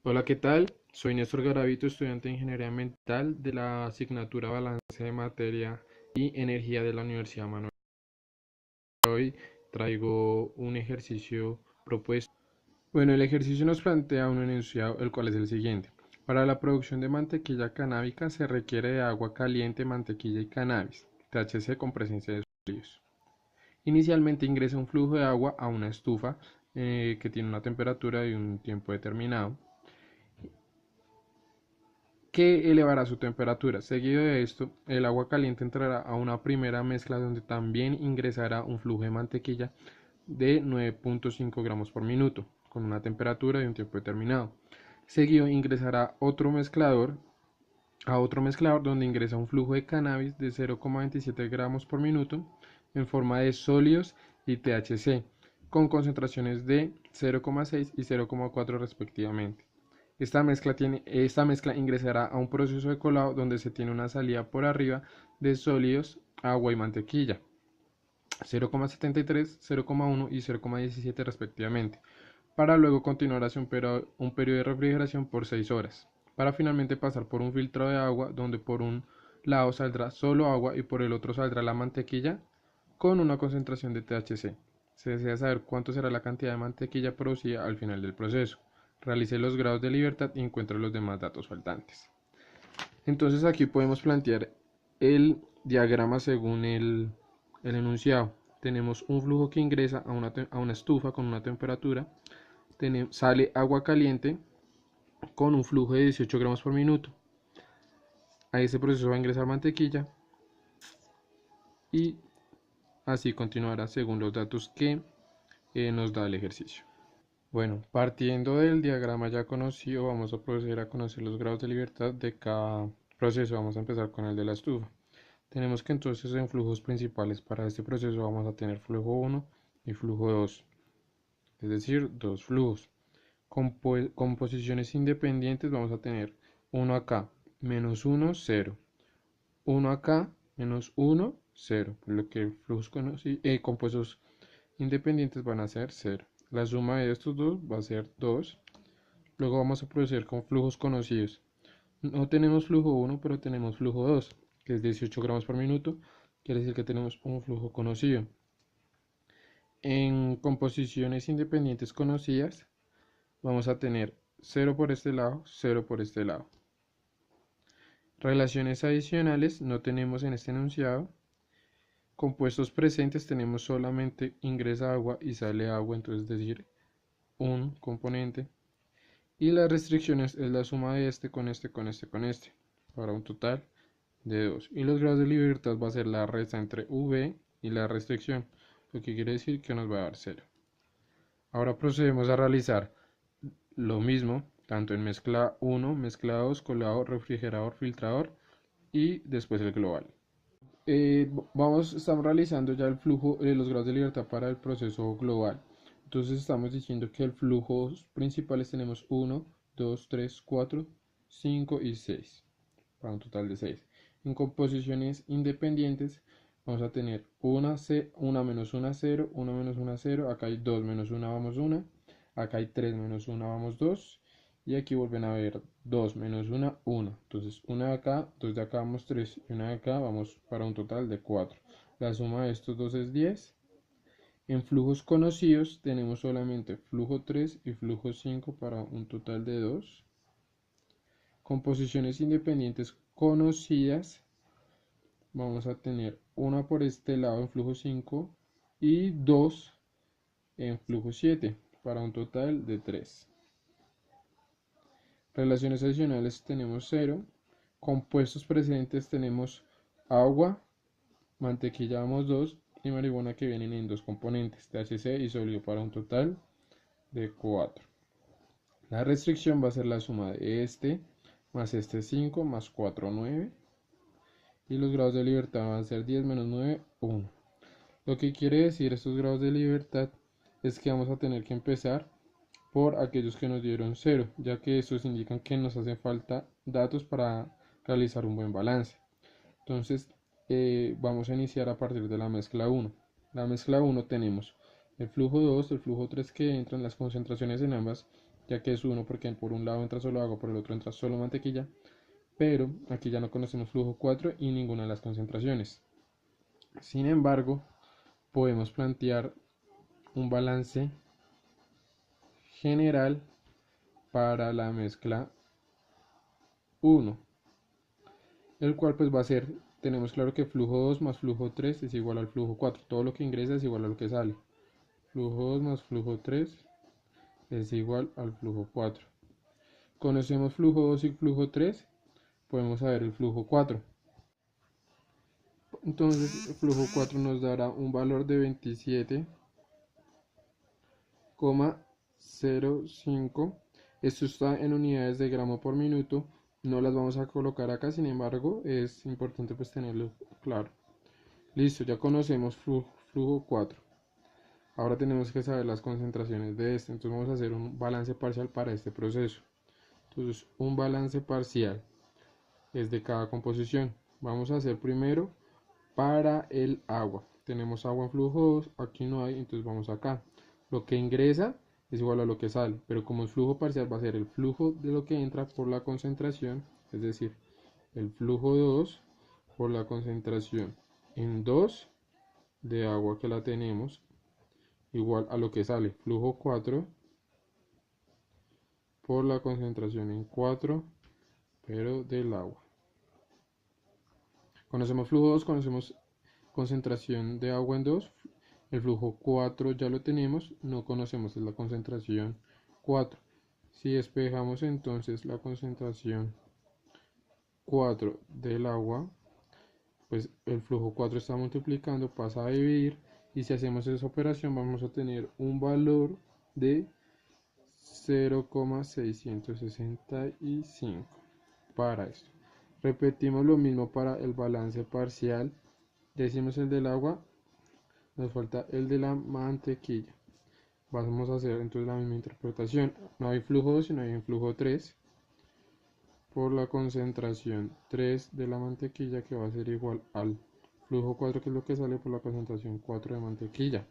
Hola, ¿qué tal? Soy Néstor Garavito, estudiante de Ingeniería Ambiental de la asignatura Balance de Materia y Energía de la Universidad Manuel. Hoy traigo un ejercicio propuesto. Bueno, el ejercicio nos plantea un enunciado, el cual es el siguiente. Para la producción de mantequilla canábica se requiere de agua caliente, mantequilla y cannabis, THC con presencia de sólidos. Inicialmente ingresa un flujo de agua a una estufa que tiene una temperatura y un tiempo determinado, que elevará su temperatura. Seguido de esto, el agua caliente entrará a una primera mezcla donde también ingresará un flujo de mantequilla de 9.5 gramos por minuto, con una temperatura y un tiempo determinado. Seguido ingresará otro mezclador donde ingresa un flujo de cannabis de 0,27 gramos por minuto en forma de sólidos y THC, con concentraciones de 0,6 y 0,4 respectivamente. Esta mezcla ingresará a un proceso de colado donde se tiene una salida por arriba de sólidos, agua y mantequilla, 0,73, 0,1 y 0,17 respectivamente, para luego continuar hacia un periodo de refrigeración por 6 horas, para finalmente pasar por un filtro de agua donde por un lado saldrá solo agua y por el otro saldrá la mantequilla con una concentración de THC. Se desea saber cuánto será la cantidad de mantequilla producida al final del proceso. Realice los grados de libertad y encuentre los demás datos faltantes. Entonces aquí podemos plantear el diagrama según el enunciado. Tenemos un flujo que ingresa a una estufa con una temperatura, sale agua caliente con un flujo de 18 gramos por minuto. A este proceso va a ingresar mantequilla y así continuará según los datos que nos da el ejercicio. Bueno, partiendo del diagrama ya conocido, vamos a proceder a conocer los grados de libertad de cada proceso. Vamos a empezar con el de la estufa. Tenemos que entonces en flujos principales para este proceso vamos a tener flujo 1 y flujo 2, es decir, dos flujos. Con posiciones independientes vamos a tener 1 acá, menos 1, 0. 1 acá, menos 1, 0. Por lo que flujos compuestos independientes van a ser 0. La suma de estos dos va a ser 2. Luego vamos a proceder con flujos conocidos. No tenemos flujo 1, pero tenemos flujo 2, que es 18 gramos por minuto. Quiere decir que tenemos un flujo conocido. En composiciones independientes conocidas, vamos a tener 0 por este lado, 0 por este lado. Relaciones adicionales no tenemos en este enunciado. Compuestos presentes tenemos solamente ingresa agua y sale agua, entonces es decir, un componente. Y las restricciones es la suma de este con este con este con este, para un total de 2. Y los grados de libertad va a ser la resta entre V y la restricción, lo que quiere decir que nos va a dar 0. Ahora procedemos a realizar lo mismo, tanto en mezcla 1, mezcla 2, colado, refrigerador, filtrador y después el global. Estamos realizando ya el flujo de los grados de libertad para el proceso global. Entonces estamos diciendo que el flujo principales tenemos 1, 2, 3, 4, 5 y 6, para un total de 6. En composiciones independientes vamos a tener 1 menos 1, 0, 1 menos 1, 0, acá hay 2 menos 1, vamos 1, acá hay 3 menos 1, vamos 2, y aquí vuelven a ver 2 menos 1, 1. Entonces 1 de acá, 2 de acá vamos 3 y 1 de acá vamos para un total de 4. La suma de estos dos es 10. En flujos conocidos tenemos solamente flujo 3 y flujo 5 para un total de 2. Composiciones independientes conocidas, vamos a tener una por este lado en flujo 5 y 2 en flujo 7 para un total de 3. Relaciones adicionales tenemos 0. Compuestos presentes tenemos agua, mantequilla vamos 2 y marihuana que vienen en dos componentes, THC y sólido para un total de 4. La restricción va a ser la suma de este más este 5 más 4, 9. Y los grados de libertad van a ser 10 menos 9, 1. Lo que quiere decir estos grados de libertad es que vamos a tener que empezar por aquellos que nos dieron 0, ya que estos indican que nos hacen falta datos para realizar un buen balance. Entonces vamos a iniciar a partir de la mezcla 1. La mezcla 1 tenemos el flujo 2, el flujo 3 que entran, las concentraciones en ambas ya que es 1 porque por un lado entra solo agua, por el otro entra solo mantequilla, pero aquí ya no conocemos flujo 4 y ninguna de las concentraciones. Sin embargo, podemos plantear un balance general para la mezcla 1, el cual pues va a ser, tenemos claro que flujo 2 más flujo 3 es igual al flujo 4, todo lo que ingresa es igual a lo que sale. Flujo 2 más flujo 3 es igual al flujo 4. Conocemos flujo 2 y flujo 3, podemos saber el flujo 4. Entonces el flujo 4 nos dará un valor de 27,05. Esto está en unidades de gramo por minuto. No las vamos a colocar acá, sin embargo es importante pues tenerlo claro. Listo, ya conocemos flujo 4. Ahora tenemos que saber las concentraciones de este. Entonces vamos a hacer un balance parcial para este proceso. Entonces un balance parcial es de cada composición. Vamos a hacer primero para el agua. Tenemos agua en flujo 2, aquí no hay, entonces vamos acá. Lo que ingresa es igual a lo que sale, pero como es flujo parcial va a ser el flujo de lo que entra por la concentración, es decir, el flujo 2 por la concentración en 2 de agua que la tenemos, igual a lo que sale, flujo 4 por la concentración en 4, pero del agua. Conocemos flujo 2, conocemos concentración de agua en 2. El flujo 4 ya lo tenemos, no conocemos la concentración 4. Si despejamos entonces la concentración 4 del agua, pues el flujo 4 está multiplicando, pasa a dividir, y si hacemos esa operación vamos a tener un valor de 0,665 para esto. Repetimos lo mismo para el balance parcial. Decimos el del agua, nos falta el de la mantequilla. Vamos a hacer entonces la misma interpretación. No hay flujo 2, sino hay un flujo 3 por la concentración 3 de la mantequilla, que va a ser igual al flujo 4, que es lo que sale por la concentración 4 de mantequilla.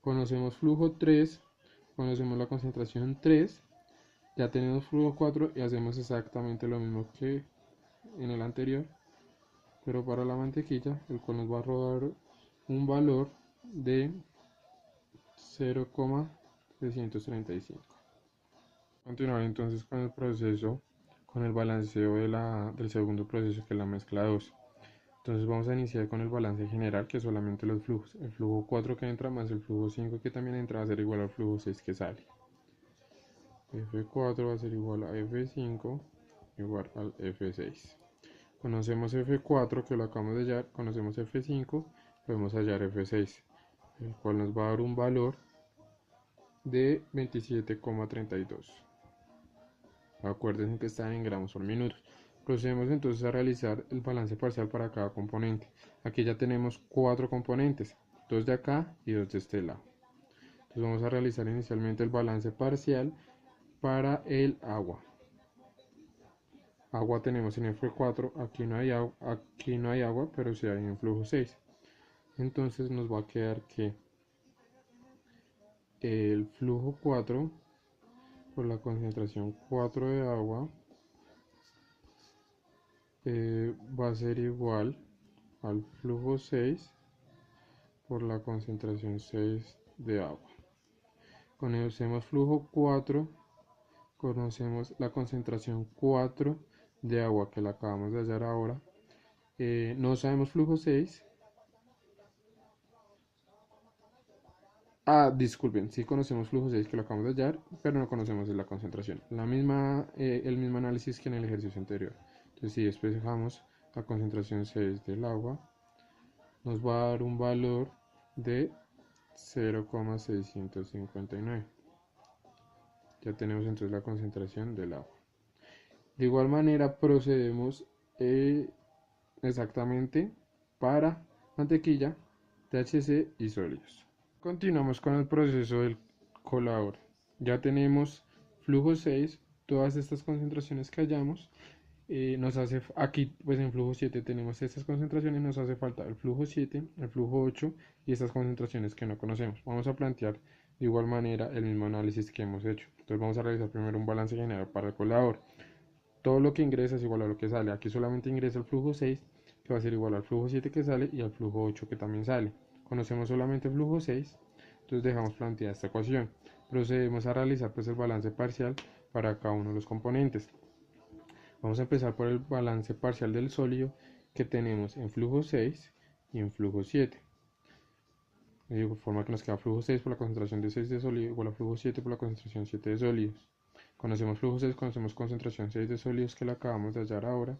Conocemos flujo 3, conocemos la concentración 3, ya tenemos flujo 4 y hacemos exactamente lo mismo que en el anterior, pero para la mantequilla, el cual nos va a dar un valor de 0,335. Continuar entonces con el proceso, con el balanceo del segundo proceso, que es la mezcla 2. Entonces vamos a iniciar con el balance general, que es solamente los flujos. El flujo 4 que entra más el flujo 5 que también entra va a ser igual al flujo 6 que sale. F4 va a ser igual a F5 igual al F6. Conocemos F4, que lo acabamos de hallar, conocemos F5, podemos hallar F6, el cual nos va a dar un valor de 27,32. Acuérdense que están en gramos por minuto. Procedemos entonces a realizar el balance parcial para cada componente. Aquí ya tenemos 4 componentes, 2 de acá y 2 de este lado. Entonces vamos a realizar inicialmente el balance parcial para el agua. Agua tenemos en F4, aquí no hay agua, pero sí hay en flujo 6. Entonces nos va a quedar que el flujo 4 por la concentración 4 de agua va a ser igual al flujo 6 por la concentración 6 de agua. Conocemos flujo 4, conocemos la concentración 4 de agua, que la acabamos de hallar ahora. No sabemos flujo 6. Disculpen, sí conocemos flujo 6, que lo acabamos de hallar, pero no conocemos la concentración. El mismo análisis que en el ejercicio anterior. Entonces si despejamos la concentración 6 del agua, nos va a dar un valor de 0,659. Ya tenemos entonces la concentración del agua. De igual manera procedemos exactamente para mantequilla, THC y sólidos. Continuamos con el proceso del colador. Ya tenemos flujo 6, todas estas concentraciones que hallamos. Aquí pues en flujo 7 tenemos estas concentraciones, nos hace falta el flujo 7, el flujo 8 y estas concentraciones que no conocemos. Vamos a plantear de igual manera el mismo análisis que hemos hecho. Entonces vamos a realizar primero un balance general para el colador. Todo lo que ingresa es igual a lo que sale. Aquí solamente ingresa el flujo 6, que va a ser igual al flujo 7 que sale y al flujo 8 que también sale. Conocemos solamente el flujo 6, entonces dejamos planteada esta ecuación. Procedemos a realizar pues el balance parcial para cada uno de los componentes. Vamos a empezar por el balance parcial del sólido que tenemos en flujo 6 y en flujo 7. De igual forma que nos queda flujo 6 por la concentración de 6 de sólido igual a flujo 7 por la concentración 7 de sólidos. Conocemos flujo 6, conocemos concentración 6 de sólidos que la acabamos de hallar ahora.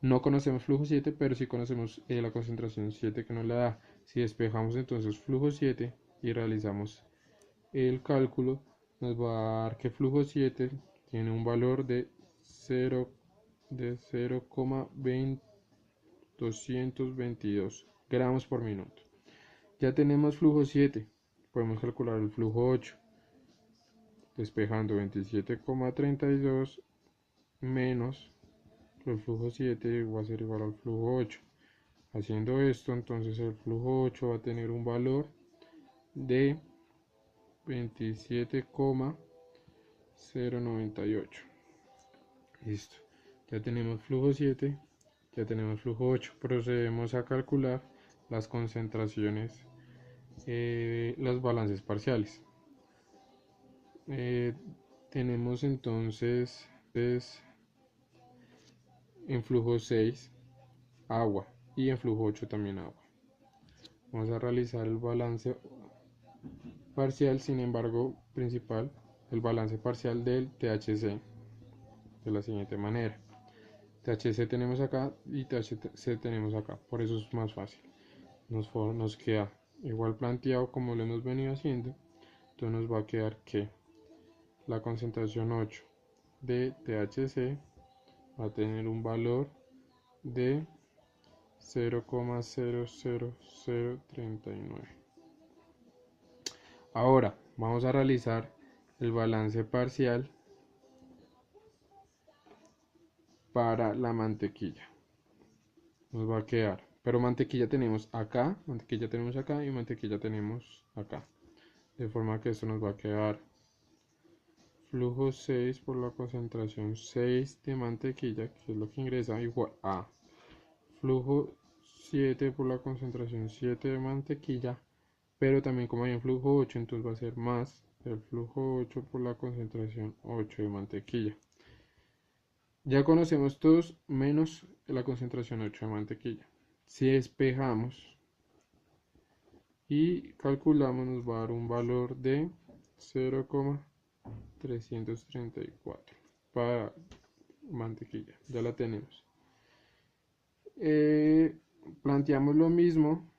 No conocemos flujo 7, pero sí conocemos la concentración 7 que nos la da. Si despejamos entonces flujo 7 y realizamos el cálculo, nos va a dar que flujo 7 tiene un valor de 0,222 gramos por minuto. Ya tenemos flujo 7, podemos calcular el flujo 8. Despejando 27,32 menos el flujo 7 va a ser igual al flujo 8. Haciendo esto, entonces el flujo 8 va a tener un valor de 27,098. Listo. Ya tenemos flujo 7, ya tenemos flujo 8. Procedemos a calcular las concentraciones, los balances parciales. Tenemos entonces en flujo 6 agua y en flujo 8 también agua. Vamos a realizar el balance parcial, sin embargo, principal, el balance parcial del THC de la siguiente manera. THC tenemos acá y THC tenemos acá, por eso es más fácil. Nos queda igual planteado como lo hemos venido haciendo. Entonces nos va a quedar que la concentración 8 de THC va a tener un valor de 0,00039. Ahora vamos a realizar el balance parcial para la mantequilla. Nos va a quedar, pero mantequilla tenemos acá y mantequilla tenemos acá. De forma que esto nos va a quedar flujo 6 por la concentración 6 de mantequilla, que es lo que ingresa, igual a flujo 7 por la concentración 7 de mantequilla, pero también como hay un flujo 8, entonces va a ser más el flujo 8 por la concentración 8 de mantequilla. Ya conocemos todos menos la concentración 8 de mantequilla. Si despejamos y calculamos, nos va a dar un valor de 0,334 para mantequilla. Ya la tenemos. Planteamos lo mismo.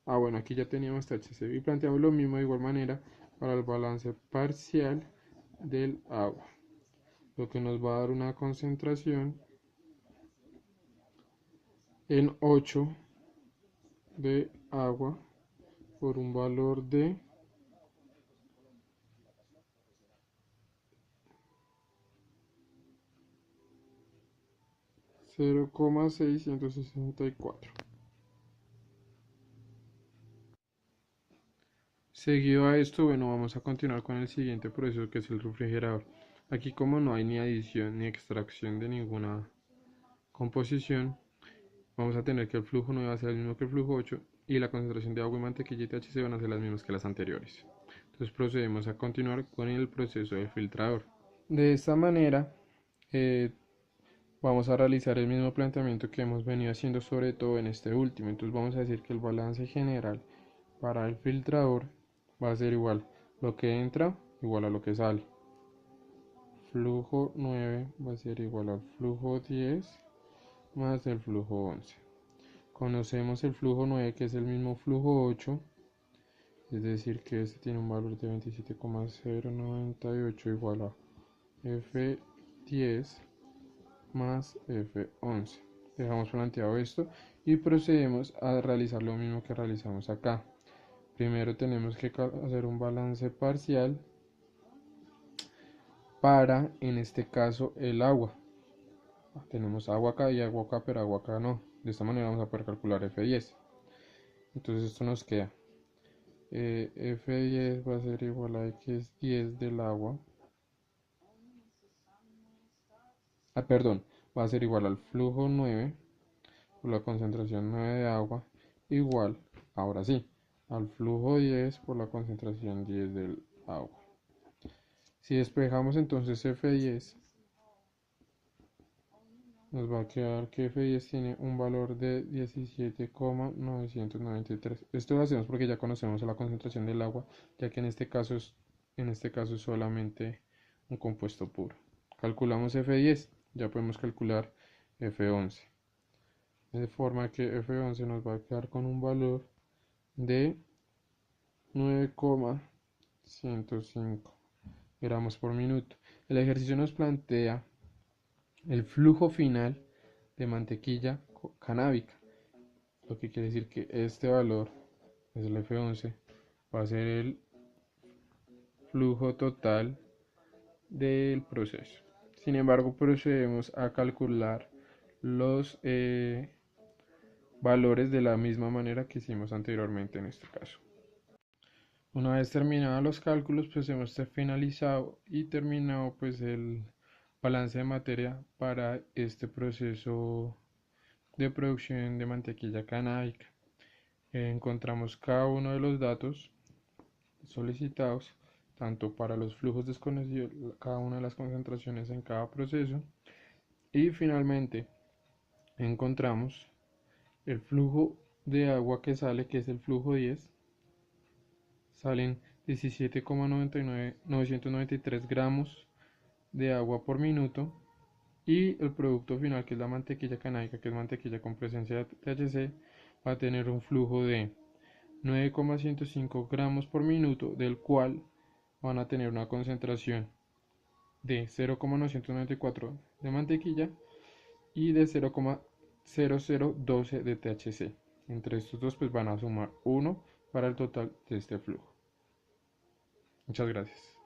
Bueno, aquí ya teníamos THC y planteamos lo mismo de igual manera para el balance parcial del agua, lo que nos va a dar una concentración en 8 de agua por un valor de 0,664. Seguido a esto, bueno, vamos a continuar con el siguiente proceso, que es el refrigerador. Aquí, como no hay ni adición ni extracción de ninguna composición, vamos a tener que el flujo 9 va a ser el mismo que el flujo 8 y la concentración de agua y mantequilla y THC van a ser las mismas que las anteriores. Entonces procedemos a continuar con el proceso del filtrador. De esta manera vamos a realizar el mismo planteamiento que hemos venido haciendo, sobre todo en este último. Entonces vamos a decir que el balance general para el filtrador va a ser igual lo que entra igual a lo que sale. Flujo 9 va a ser igual al flujo 10 más el flujo 11. Conocemos el flujo 9, que es el mismo flujo 8, es decir que este tiene un valor de 27,098 igual a F10 más F11. Dejamos planteado esto y procedemos a realizar lo mismo que realizamos acá. Primero tenemos que hacer un balance parcial para, en este caso, el agua. Tenemos agua acá y agua acá, pero agua acá no. De esta manera vamos a poder calcular F10. Entonces esto nos queda F10 va a ser igual a X10 del agua perdón, va a ser igual al flujo 9 por la concentración 9 de agua, igual, ahora sí, al flujo 10 por la concentración 10 del agua. Si despejamos entonces F10, nos va a quedar que F10 tiene un valor de 17,993. Esto lo hacemos porque ya conocemos la concentración del agua, ya que en este caso es solamente un compuesto puro. Calculamos F10, ya podemos calcular F11. De forma que F11 nos va a quedar con un valor de 9,105 gramos por minuto. El ejercicio nos plantea el flujo final de mantequilla canábica, lo que quiere decir que este valor, es el F11, va a ser el flujo total del proceso. Sin embargo, procedemos a calcular los valores de la misma manera que hicimos anteriormente en este caso. Una vez terminados los cálculos, pues hemos finalizado y terminado pues el balance de materia para este proceso de producción de mantequilla canábica. Encontramos cada uno de los datos solicitados, tanto para los flujos desconocidos, cada una de las concentraciones en cada proceso, y finalmente encontramos el flujo de agua que sale, que es el flujo 10. Salen 17,993 gramos de agua por minuto, y el producto final, que es la mantequilla canábica, que es mantequilla con presencia de THC, va a tener un flujo de 9,105 gramos por minuto, del cual van a tener una concentración de 0,994 de mantequilla y de 0,0012 de THC. Entre estos dos pues van a sumar 1 para el total de este flujo. Muchas gracias.